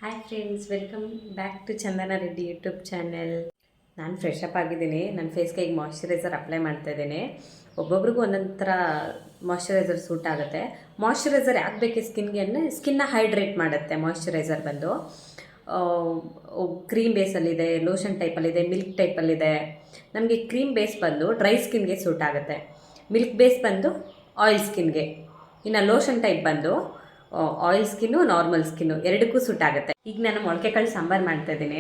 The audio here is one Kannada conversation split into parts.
Hi friends, welcome back to Chandana Reddy YouTube channel. ನಾನು ಫ್ರೆಶ್ ಅಪ್ ಆಗಿದ್ದೀನಿ. ನನ್ನ ಫೇಸ್ಗೆ ಈಗ ಮಾಯ್ಶ್ಚರೈಸರ್ ಅಪ್ಲೈ ಮಾಡ್ತಾ ಇದ್ದೀನಿ. ಒಬ್ಬೊಬ್ರಿಗೂ ಒಂದೊಂದು ಥರ ಮಾಯ್ಶ್ಚರೈಸರ್ ಸೂಟ್ ಆಗುತ್ತೆ. ಮಾಯ್ಶ್ಚರೈಸರ್ ಯಾಕೆ ಬೇಕು ಸ್ಕಿನ್ಗೆ ಅಂದರೆ ಸ್ಕಿನ್ನ ಹೈಡ್ರೇಟ್ ಮಾಡುತ್ತೆ. ಮಾಯ್ಶ್ಚರೈಸರ್ ಬಂದು ಕ್ರೀಮ್ ಬೇಸಲ್ಲಿದೆ, ಲೋಷನ್ ಟೈಪಲ್ಲಿದೆ, ಮಿಲ್ಕ್ ಟೈಪಲ್ಲಿದೆ. ನಮಗೆ ಕ್ರೀಮ್ ಬೇಸ್ ಬಂದು ಡ್ರೈ ಸ್ಕಿನ್ಗೆ ಸೂಟ್ ಆಗುತ್ತೆ. ಮಿಲ್ಕ್ ಬೇಸ್ ಬಂದು ಆಯಿಲ್ ಸ್ಕಿನ್ಗೆ. ಇನ್ನು ಲೋಷನ್ ಟೈಪ್ ಬಂದು ಆಯಿಲ್ ಸ್ಕಿನ್ನು, ನಾರ್ಮಲ್ ಸ್ಕಿನ್ನು ಎರಡಕ್ಕೂ ಸೂಟ್ ಆಗುತ್ತೆ. ಈಗ ನಾನು ಮೊಳಕೆ ಕಾಳು ಸಾಂಬಾರು ಮಾಡ್ತಾಯಿದ್ದೀನಿ.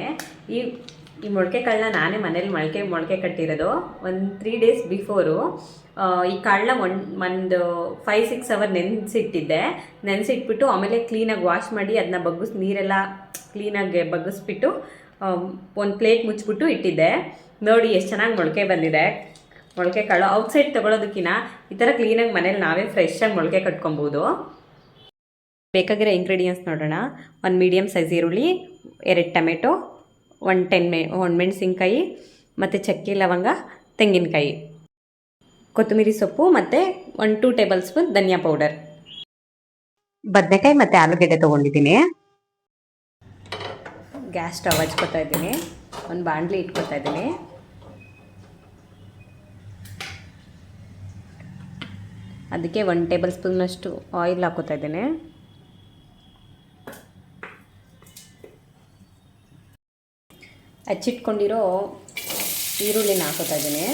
ಈ ಮೊಳಕೆ ಕಾಳನ್ನ ನಾನೇ ಮನೇಲಿ ಮೊಳಕೆ ಕಟ್ಟಿರೋದು. ಒಂದು 3 days ಬಿಫೋರು ಈ ಕಾಳನ್ನ ಒಂದು 5-6 hour ನೆನೆಸಿಟ್ಬಿಟ್ಟು ಆಮೇಲೆ ಕ್ಲೀನಾಗಿ ವಾಶ್ ಮಾಡಿ ಅದನ್ನ ನೀರೆಲ್ಲ ಕ್ಲೀನಾಗಿ ಬಗ್ಗಿಸ್ಬಿಟ್ಟು ಒಂದು ಪ್ಲೇಟ್ ಮುಚ್ಚಿಬಿಟ್ಟು ಇಟ್ಟಿದ್ದೆ. ನೋಡಿ ಎಷ್ಟು ಚೆನ್ನಾಗಿ ಮೊಳಕೆ ಬಂದಿದೆ. ಮೊಳಕೆ ಕಾಳು ಔಟ್ಸೈಡ್ ತೊಗೊಳೋದಕ್ಕಿಂತ ಈ ಥರ ಕ್ಲೀನಾಗಿ ಮನೇಲಿ ನಾವೇ ಫ್ರೆಶ್ಶಾಗಿ ಮೊಳಕೆ ಕಟ್ಕೊಬೋದು. ಬೇಕಾಗಿರೋ ಇಂಗ್ರೀಡಿಯೆಂಟ್ಸ್ ನೋಡೋಣ. 1 ಮೀಡಿಯಮ್ ಸೈಜ್ ಈರುಳ್ಳಿ, 2 ಟೊಮೆಟೊ, 1 ಮೆಣಸಿನ್ಕಾಯಿ ಮತ್ತು ಚಕ್ಕೆ, ಲವಂಗ, ತೆಂಗಿನಕಾಯಿ, ಕೊತ್ತಂಬರಿ ಸೊಪ್ಪು ಮತ್ತು 1-2 ಟೇಬಲ್ ಸ್ಪೂನ್ ಧನಿಯಾ ಪೌಡರ್. ಬದನೆಕಾಯಿ ಮತ್ತು ಆಲೂಗೆಡ್ಡೆ ತೊಗೊಂಡಿದ್ದೀನಿ. ಗ್ಯಾಸ್ ಸ್ಟವ್ ಹಚ್ಕೊತಾ ಇದ್ದೀನಿ. ಒಂದು ಬಾಣಲಿ ಇಟ್ಕೊತಾ ಇದ್ದೀನಿ. ಅದಕ್ಕೆ 1 ಟೇಬಲ್ ಸ್ಪೂನಷ್ಟು ಆಯಿಲ್ ಹಾಕೋತಾ ಇದ್ದೀನಿ. ಹಚ್ಚಿಟ್ಕೊಂಡಿರೋ ಈರುಳ್ಳಿನ ಹಾಕೋತಾ ಇದ್ದೀನಿ.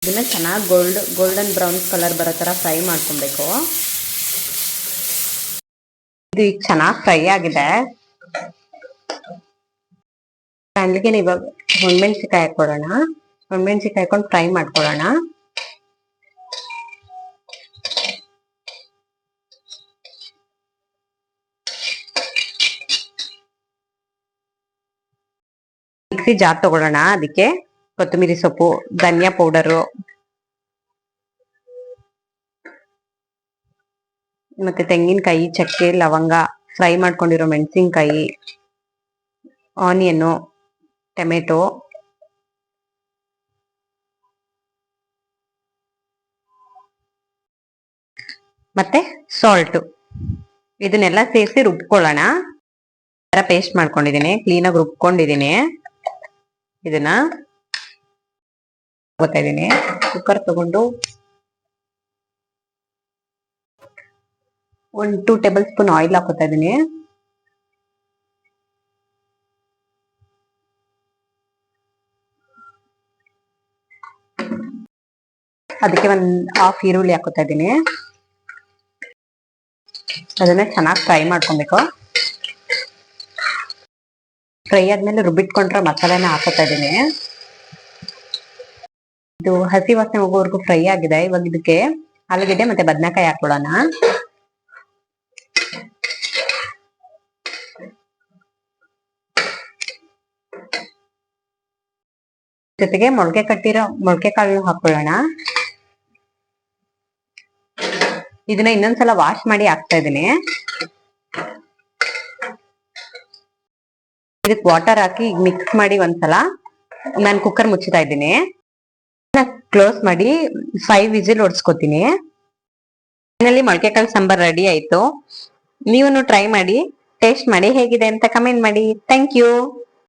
ಇದನ್ನು ಚೆನ್ನಾಗಿ ಗೋಲ್ಡನ್ ಬ್ರೌನ್ ಕಲರ್ ಬರೋ ಥರ ಫ್ರೈ ಮಾಡ್ಕೊಬೇಕು. ಇದು ಈಗ ಚೆನ್ನಾಗಿ ಫ್ರೈ ಆಗಿದೆ. ಅಲ್ಲಿಗೆ ಇವಾಗ ಒಣಮೆಣಸಿಕಾಯಿ ಹಾಕೊಳ್ಳೋಣ. ಒಣಮೆಣಸಿಕಾಯಿ ಹಾಕೊಂಡು ಫ್ರೈ ಮಾಡ್ಕೊಳ್ಳೋಣ. ಮಿಕ್ಸಿ ಜಾರ್ ತಗೊಳ್ಳೋಣ. ಅದಕ್ಕೆ ಕೊತ್ತಂಬರಿ ಸೊಪ್ಪು, ಧನಿಯಾ ಪೌಡರು ಮತ್ತೆ ತೆಂಗಿನಕಾಯಿ, ಚಕ್ಕೆ, ಲವಂಗ, ಫ್ರೈ ಮಾಡ್ಕೊಂಡಿರೋ ಮೆಣಸಿನ್ಕಾಯಿ, ಆನಿಯನ್ನು, ಟೊಮೆಟೊ, ಮತ್ತೆ ಸಾಲ್ಟು ಇದನ್ನೆಲ್ಲ ಸೇರಿಸಿ ರುಬ್ಕೊಳ್ಳೋಣ. ಪೇಸ್ಟ್ ಮಾಡ್ಕೊಂಡಿದ್ದೀನಿ, ಕ್ಲೀನಾಗಿ ರುಬ್ಕೊಂಡಿದ್ದೀನಿ. ಇದನ್ನ ಹಾಕೋತಾ ಇದ್ದೀನಿ. ಕುಕ್ಕರ್ ತಗೊಂಡು 1-2 ಟೇಬಲ್ ಸ್ಪೂನ್ ಆಯಿಲ್ ಹಾಕೋತಾ ಇದ್ದೀನಿ. ಅದಕ್ಕೆ 1/2 ಈರುಳ್ಳಿ ಹಾಕೋತಾ ಇದ್ದೀನಿ. ಅದನ್ನ ಚೆನ್ನಾಗಿ ಫ್ರೈ ಮಾಡ್ಕೊಬೇಕು. ಫ್ರೈ ಆದ್ಮೇಲೆ ರುಬ್ಬಿಟ್ಕೊಂಡ್ರೆ ಮಸಾಲೆನ ಹಾಕೋತಾ ಇದ್ದೀನಿ. ಇದು ಹಸಿ ವಾಸನೆ ಹೋಗೋವರೆಗೂ ಫ್ರೈ ಆಗಿದೆ. ಇವಾಗ ಇದಕ್ಕೆ ಆಲೂಗೆಡ್ಡೆ ಮತ್ತೆ ಬದನೆಕಾಯಿ ಹಾಕೊಳ್ಳೋಣ. ಜೊತೆಗೆ ಮೊಳಕೆ ಕಾಳು ಹಾಕೊಳ್ಳೋಣ. ಇದನ್ನ ಇನ್ನೊಂದ್ಸಲ ವಾಶ್ ಮಾಡಿ ಹಾಕ್ತಾ ಇದ್ದೀನಿ. ಇದಕ್ಕೆ ವಾಟರ್ ಹಾಕಿ ಮಿಕ್ಸ್ ಮಾಡಿ ಒಂದ್ಸಲ ನಾನು ಕುಕ್ಕರ್ ಮುಚ್ಚುತ್ತಾ ಇದ್ದೀನಿ. ಕ್ಲೋಸ್ ಮಾಡಿ 5 ವಿಸಿಲ್ ಹೊಡ್ಸ್ಕೊತೀನಿ. ಫೈನಲಿ ಮೊಳಕೆ ಕಾಳು ಸಾಂಬಾರ್ ರೆಡಿ ಆಯ್ತು. ನೀವು ಟ್ರೈ ಮಾಡಿ, ಟೇಸ್ಟ್ ಮಾಡಿ, ಹೇಗಿದೆ ಅಂತ ಕಮೆಂಟ್ ಮಾಡಿ. Thank you.